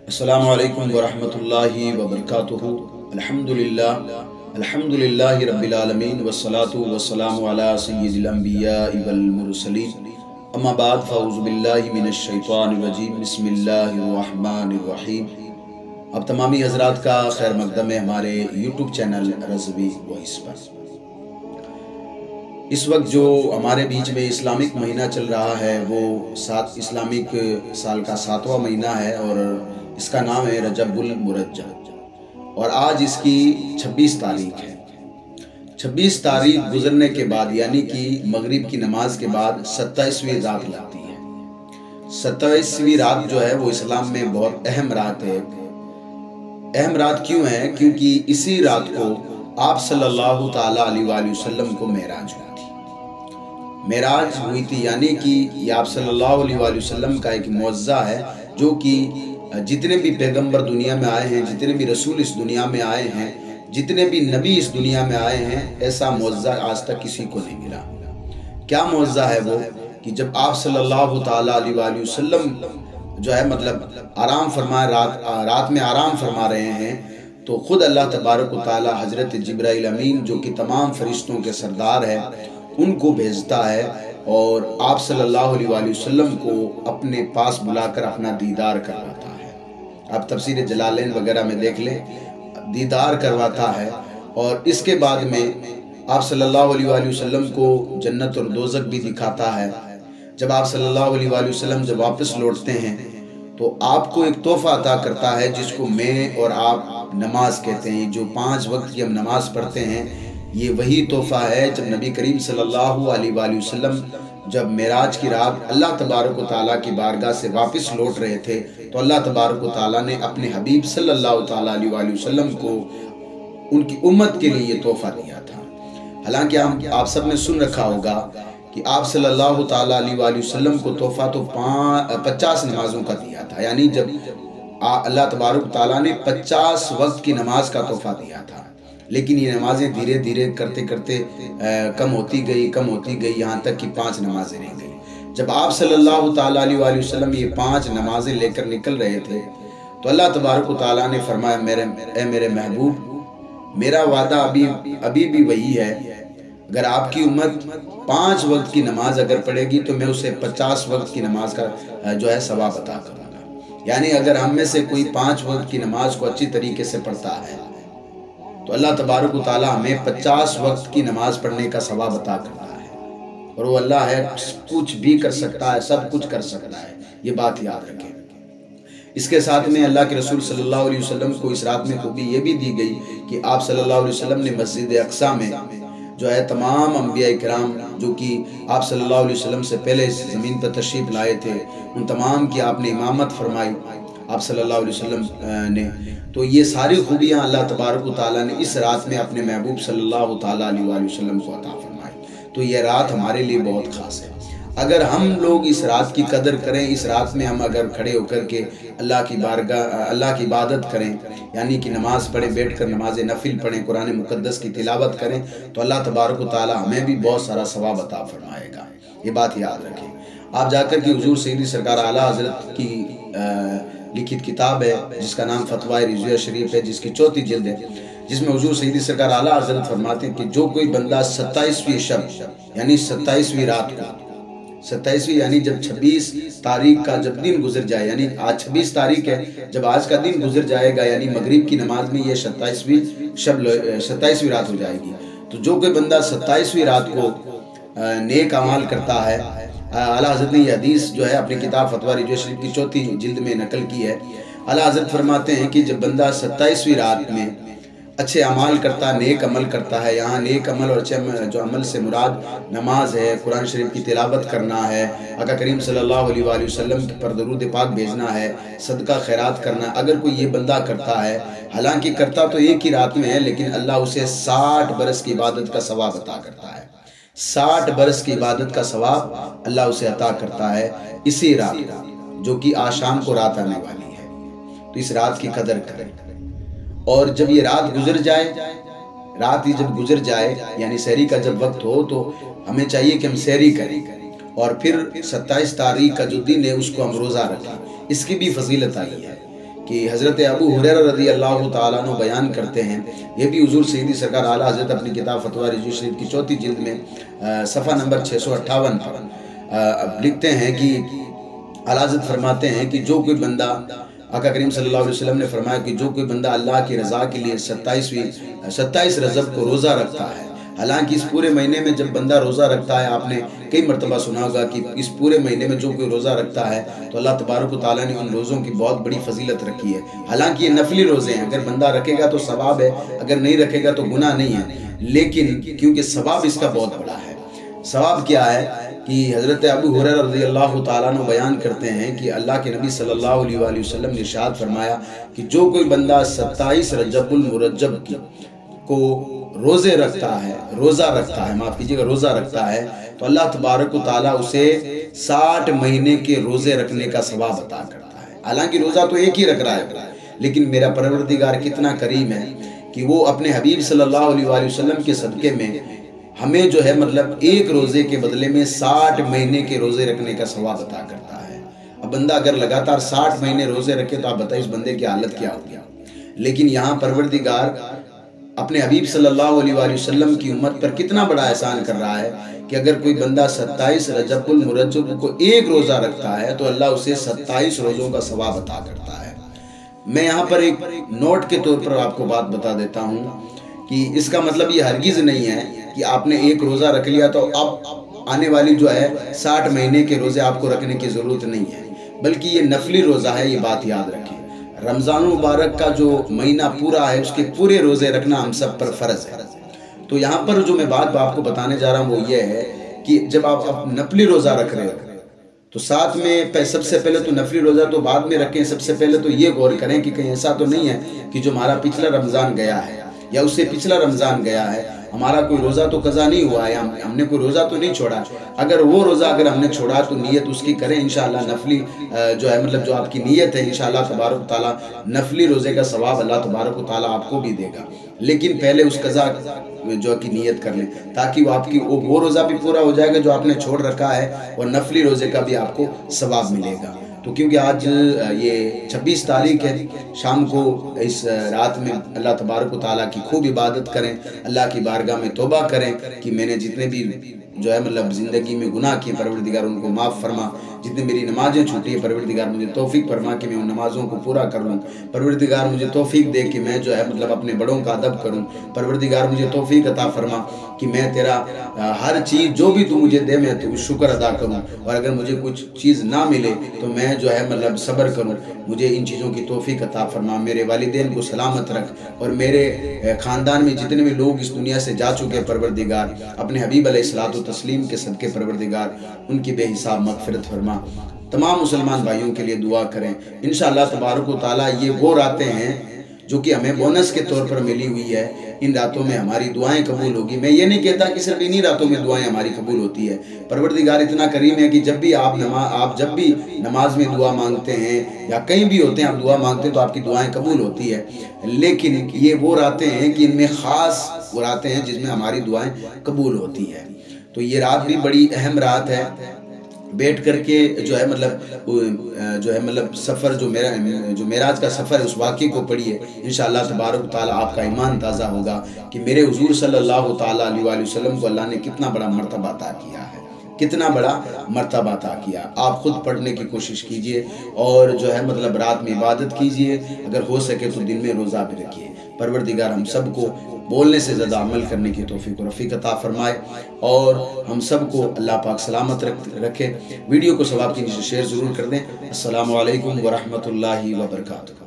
السلام علیکم ورحمۃ اللہ وبرکاتہ۔ الحمدللہ رب العالمین والصلاة والسلام علی سید الانبیاء والمرسلین، اما بعد فاعوذ باللہ من الشیطان الرجیم، بسم اللہ الرحمن الرحیم۔ اب تمامی حضرات کا خیر مقدم ہے ہمارے یوٹیوب چینل رضوی وائس پر۔ اس وقت جو ہمارے بیچ میں اسلامک مہینہ چل رہا ہے وہ اسلامک سال کا 7واں مہینہ ہے اور اس کا نام ہے رجب المرجب، اور آج اس کی 26 تاریخ ہے۔ 26 تاریخ گزرنے کے بعد یعنی کہ مغرب کی نماز کے بعد 27ویں رات لگتی ہے۔ 27ویں رات جو ہے وہ اسلام میں بہت اہم رات ہے۔ اہم رات کیوں ہے؟ کیونکہ اسی رات کو آپ صلی اللہ تعالیٰ علیہ وآلہ وسلم کو معراج ہوئی تھی۔ معراج ہوئی تھی یعنی کہ یہ آپ صلی اللہ علیہ وآلہ وسلم کا ایک معجزہ ہے جو کہ جتنے بھی پیغمبر دنیا میں آئے ہیں، جتنے بھی رسول اس دنیا میں آئے ہیں، جتنے بھی نبی اس دنیا میں آئے ہیں، ایسا معجزہ آج تک کسی کو نہیں ملا۔ کیا معجزہ ہے وہ؟ کہ جب آپ صلی اللہ تعالیٰ علیہ وآلہ وسلم جو ہے آرام فرمائے، رات میں آرام فرما رہے ہیں، تو خود اللہ تبارک و تعالیٰ حضرت جبرائیل امین جو کہ تمام فرشتوں کے سردار ہے ان کو بھیجتا ہے اور آپ صلی اللہ علیہ وآلہ وسلم کو اپنے پاس بلا کر اپنا دیدار کرواتا ہے۔ آپ تفسیر جلالین وغیرہ میں دیکھ لیں، دیدار کرواتا ہے، اور اس کے بعد میں آپ صلی اللہ علیہ وآلہ وسلم کو جنت اور دوزخ بھی دکھاتا ہے۔ جب آپ صلی اللہ علیہ وآلہ وسلم جب واپس لوٹتے ہیں تو آپ کو ایک تحفہ عطا کرتا ہے جس کو میں اور آپ نماز کہتے ہیں۔ جو 5 وقت کی ہم نماز پڑھتے ہیں، یہ وہی تحفہ ہے۔ جب نبی کریم صلی اللہ علیہ وآلہ وسلم جب معراج کی رات اللہ تبارک و تعالیٰ کی بارگاہ سے واپس لوٹ رہے تھے تو اللہ تبارک و تعالیٰ نے اپنے حبیب صلی اللہ تعالیٰ علیہ وآلہ وسلم کو ان کی امت کے لیے یہ تحفہ دیا تھا۔ حالانکہ آپ سب نے سن رکھا ہوگا کہ آپ صلی اللہ تعالیٰ علیہ وآلہ وسلم کو تحفہ تو 50 نمازوں کا دیا تھا، یعنی جب اللہ تبارک تعالیٰ نے 50 وقت کی نماز کا تحفہ دیا تھا، لیکن یہ نمازیں دھیرے دھیرے کرتے کرتے کم ہوتی گئی یہاں تک کہ 5 نمازیں رہ گئی۔ جب آپ صلی اللہ تعالیٰ علیہ وآلہ وسلم یہ 5 نمازیں لے کر نکل رہے تھے تو اللہ تبارک و تعالیٰ نے فرمایا، اے میرے محبوب، میرا وعدہ ابھی بھی وہی ہے، اگر آپ کی امت 5 وقت کی نماز اگر پڑھے گی تو میں اسے 50 وقت کی نماز کا جو ہے ثواب عطا کروں گا۔ یعنی اگر ہم میں سے کوئی 5 وقت کی نماز کو اچھی طریقے سے پڑھتا ہے تو اللہ تبارک و تعالیٰ ہمیں 50 وقت کی نماز پڑھنے کا ثواب عطا کرتا ہے، اور وہ اللہ ہے، کچھ بھی کر سکتا ہے، سب کچھ کر سکتا ہے، یہ بات یاد رکھیں۔ اس کے ساتھ میں اللہ کے رسول صلی اللہ علیہ وسلم کو اس رات میں خوبی یہ بھی دی گئی کہ آپ صلی اللہ علیہ وسلم نے مسجد اقصیٰ میں جو ہے تمام انبیاء کرام جو کہ آپ صلی اللہ علیہ وسلم سے پہلے اس زمین پر تشریف لائے تھے، ان تمام کی آپ نے امامت فرمائی آپ صلی اللہ علیہ وسلم نے۔ تو یہ ساری خوبیاں اللہ تبارک و تعالیٰ نے اس رات میں اپنے محبوب صلی اللہ تعالیٰ علیہ وآلہ وسلم کو عطا فرمائی۔ تو یہ رات ہمارے لیے بہت خاص ہے۔ اگر ہم لوگ اس رات کی قدر کریں، اس رات میں ہم اگر کھڑے ہو کر کے اللہ کی بارگاہ اللہ کی عبادت کریں، یعنی کہ نماز پڑھیں، بیٹھ کر نماز نفل پڑھیں، قرآن مقدس کی تلاوت کریں، تو اللہ تبارک و تعالیٰ ہمیں بھی بہت سارا ثواب عطا فرمائے گا۔ یہ بات یاد رکھیں۔ آپ جا کر کے حضور سیدی سرکار اعلیٰ حضرت کی لکھت کتاب ہے جس کا نام فتویٰ رضویہ شریف ہے، جس کی 4 جلد ہے، جس میں حضور سیدی سرکار اعلیٰ حضرت فرماتے ہیں کہ جو کوئی بندہ 27ویں شب یعنی 27ویں رات کو، 27ویں یعنی جب 26 تاریخ کا جب دن گزر جائے، یعنی آج 26 تاریخ ہے، جب آج کا دن گزر جائے گا یعنی مغرب کی نماز میں یہ 27ویں رات ہو جائے گی، تو جو کوئی بندہ 27ویں رات کو نیک اعمال کرتا ہے، اعلیٰ حضرت نے یہ حدیث جو ہے اپنی کتاب فتویٰ رضویہ شریف کی 4 جلد میں نقل کی ہے۔ اعلیٰ حضرت فرماتے ہیں کہ جب بندہ 27ویں رات میں اچھے اعمال کرتا ہے، نیک عمل کرتا ہے، یہاں نیک عمل اور اچھے جو عمل سے مراد نماز ہے، قرآن شریف کی تلاوت کرنا ہے، آقا کریم صلی اللہ علیہ وآلہ وسلم پر درود پاک بھیجنا ہے، صدقہ خیرات کرنا، اگر کوئی یہ بندہ کرتا ہے، حالانکہ کرتا تو ایک ہی رات میں ہے لیکن اللہ اسے 60 برس کی عبادت کا ثواب عطا کرتا ہے۔ 60 برس کی عبادت کا ثواب اللہ اسے عطا کرتا ہے اسی رات کو، جو کہ آج شام کو رات آنے والی ہے۔ تو اس رات کی قدر کریں، اور جب یہ رات گزر جائے، رات ہی جب گزر جائے یعنی سحری کا جب وقت ہو تو ہمیں چاہیے کہ ہم سحری کریں، اور پھر 27 تاریخ کا جو دن ہے اس کو ہم روزہ رکھیں۔ اس کی بھی فضیلت آئی ہے کہ حضرت ابو ہریرہ رضی اللہ تعالیٰ عنہ بیان کرتے ہیں، یہ بھی حضور سیدی سرکار اعلیٰ حضرت اپنی کتاب فتویٰ رضوی شریف کی 4 جلد میں صفحہ نمبر 658 پر لکھتے ہیں کہ اعلیٰ حضرت فرماتے ہیں کہ جو کوئی بندہ، آقا کریم صلی اللہ علیہ وسلم نے فرمایا کہ جو کوئی بندہ اللہ کی رضا کے لیے 27 رجب کو روزہ رکھتا ہے، حالانکہ اس پورے مہینے میں جب بندہ روزہ رکھتا ہے، آپ نے کئی مرتبہ سنا ہوگا کہ اس پورے مہینے میں جو کوئی روزہ رکھتا ہے تو اللہ تبارک و تعالیٰ نے ان روزوں کی بہت بڑی فضیلت رکھی ہے۔ حالانکہ یہ نفلی روزے ہیں، اگر بندہ رکھے گا تو ثواب ہے، اگر نہیں رکھے گا تو گناہ نہیں ہے، لیکن کیونکہ ثواب اس کا بہت بڑا ہے۔ ثواب کیا ہے کہ حضرت ابو ہریرہ رضی اللہ تعالیٰ عنہ بیان کرتے ہیں کہ اللہ کے نبی صلی اللہ علیہ وآلہ وسلم نے ارشاد فرمایا کہ جو کوئی بندہ 27 رجب المرجب کو روزہ رکھتا ہے، معاف کیجیے گا، روزہ رکھتا ہے تو اللہ تبارک و تعالیٰ اسے 60 مہینے کے روزے رکھنے کا ثواب عطا کرتا ہے۔ حالانکہ روزہ تو ایک ہی رکھ رہا ہے، لیکن میرا پروردگار کتنا کریم ہے کہ وہ اپنے حبیب صلی اللہ علیہ وآلہ وسلم کے صدقے میں ہمیں جو ہے مطلب ایک روزے کے بدلے میں 60 مہینے کے روزے رکھنے کا ثواب عطا کرتا ہے۔ اب بندہ اگر لگاتار 60 مہینے روزے رکھے تو آپ بتائیں اس بندے کی حالت کیا ہوگی۔ لیکن یہاں پروردگار اپنے حبیب صلی اللہ علیہ وآلہ وسلم کی امت پر کتنا بڑا احسان کر رہا ہے کہ اگر کوئی بندہ 27 رجب المرجب کو ایک روزہ رکھتا ہے تو اللہ اسے 27 روزوں کا ثواب عطا کرتا ہے۔ میں یہاں پر ایک نوٹ کے طور پر آپ کو بات بتا دیتا ہوں کہ اس کا مطلب یہ ہرگز نہیں ہے کہ آپ نے ایک روزہ رکھ لیا تو اب آنے والی جو ہے 60 مہینے کے روزے آپ کو رکھنے کی ضرورت نہیں ہے، بلکہ یہ نفلی روزہ ہے، یہ بات یاد رکھیں۔ رمضان مبارک کا جو مہینہ پورا ہے اس کے پورے روزے رکھنا ہم سب پر فرض ہے۔ تو یہاں پر جو میں بات آپ کو بتانے جا رہا ہوں وہ یہ ہے کہ جب آپ نفلی روزہ رکھ رہے ہو تو ساتھ میں سب سے پہلے تو نفلی روزہ تو بعد میں رکھیں، سب سے پہلے تو یہ غور کریں کہ کہیں ایسا تو نہیں ہے کہ جو ہمارا پچھلا رمضان گیا ہے یا اس سے پچھلا رمضان گیا ہے ہمارا کوئی روزہ تو قضا نہیں ہوا ہے، ہم نے کوئی روزہ تو نہیں چھوڑا۔ اگر وہ روزہ اگر ہم نے چھوڑا تو نیت اس کی کریں، انشاءاللہ نفلی جو ہے مطلب جو آپ کی نیت ہے انشاءاللہ تبارک و تعالیٰ نفلی روزے کا ثواب اللہ تبارک و تعالیٰ آپ کو بھی دے گا، لیکن پہلے اس قضا جو کی نیت کر لیں تاکہ وہ آپ کی وہ روزہ بھی پورا ہو جائے گا جو آپ نے چھوڑ رکھا ہے اور نفلی روزے کا بھی آپ کو ثواب ملے گا۔ تو کیونکہ آج یہ 26 تاریخ ہے، شام کو اس رات میں اللہ تبارک و تعالیٰ کی خوب عبادت کریں، اللہ کی بارگاہ میں توبہ کریں کہ میں نے جتنے بھی جو ہے مطلب زندگی میں گناہ کیے پروردگار ان کو معاف فرما، جتنے میری نمازیں چھوٹی ہیں پروردگار مجھے توفیق فرما کہ میں ان نمازوں کو پورا کر لوں، پروردگار مجھے توفیق دے کہ میں جو ہے مطلب اپنے بڑوں کا ادب کروں، پروردگار مجھے توفیق عطا فرما کہ میں تیرا ہر چیز جو بھی تو مجھے دے میں تو شکر ادا کروں، اور اگر مجھے کچھ چیز نہ ملے تو میں جو ہے مطلب صبر کروں، مجھے ان چیزوں کی توفیق عطا فرما، میرے والدین کو سلامت رکھ، اور میرے خاندان میں جتنے بھی لوگ اس دنیا سے جا چکے پروردگار اپنے حبیب علیہ الصلوۃ والتسلیم کے صدقے پروردگار ان کی بے حساب مغفرت فرما۔ تمام مسلمان بھائیوں کے لیے دعا کریں، انشاءاللہ تبارک و تعالیٰ یہ وہ راتیں ہیں جو کہ ہمیں بونس کے طور پر ملی ہوئی ہے، ان راتوں میں ہماری دعائیں قبول ہوگی۔ میں یہ نہیں کہتا کہ صرف انہی راتوں میں دعائیں ہماری قبول ہوتی ہے، پروردگار اتنا کریم ہے کہ جب بھی آپ جب بھی نماز میں دعا مانگتے ہیں یا کہیں بھی ہوتے ہیں آپ دعا مانگتے ہیں تو آپ کی دعائیں قبول ہوتی ہے، لیکن یہ وہ راتیں ہیں کہ ان میں خاص وہ راتیں ہیں جس میں ہماری دعائیں قبول ہوتی ہیں۔ تو یہ رات بھی بڑی اہم رات ہے، بیٹھ کر کے جو ہے مطلب سفر جو معراج کا سفر ہے اس واقعے کو پڑھیے، انشاءاللہ تبارک تعالیٰ آپ کا ایمان تازہ ہوگا کہ میرے حضور صلی اللہ تعالیٰ علیہ وآلہ وسلم کو اللہ نے کتنا بڑا مرتبہ عطا کیا ہے، کتنا بڑا مرتبہ عطا کیا۔ آپ خود پڑھنے کی کوشش کیجئے اور جو ہے مطلب رات میں عبادت کیجئے، اگر ہو سکے تو دن میں روزہ بھی رکھیے۔ پروردگار ہم سب کو بولنے سے زیادہ عمل کرنے کی توفیق و رفیق عطا فرمائے اور ہم سب کو اللہ پاک سلامت رکھے۔ ویڈیو کو ثواب کی نیچے شیئر ضرور کر دیں۔ السلام علیکم ورحمۃ اللہ وبرکاتہ۔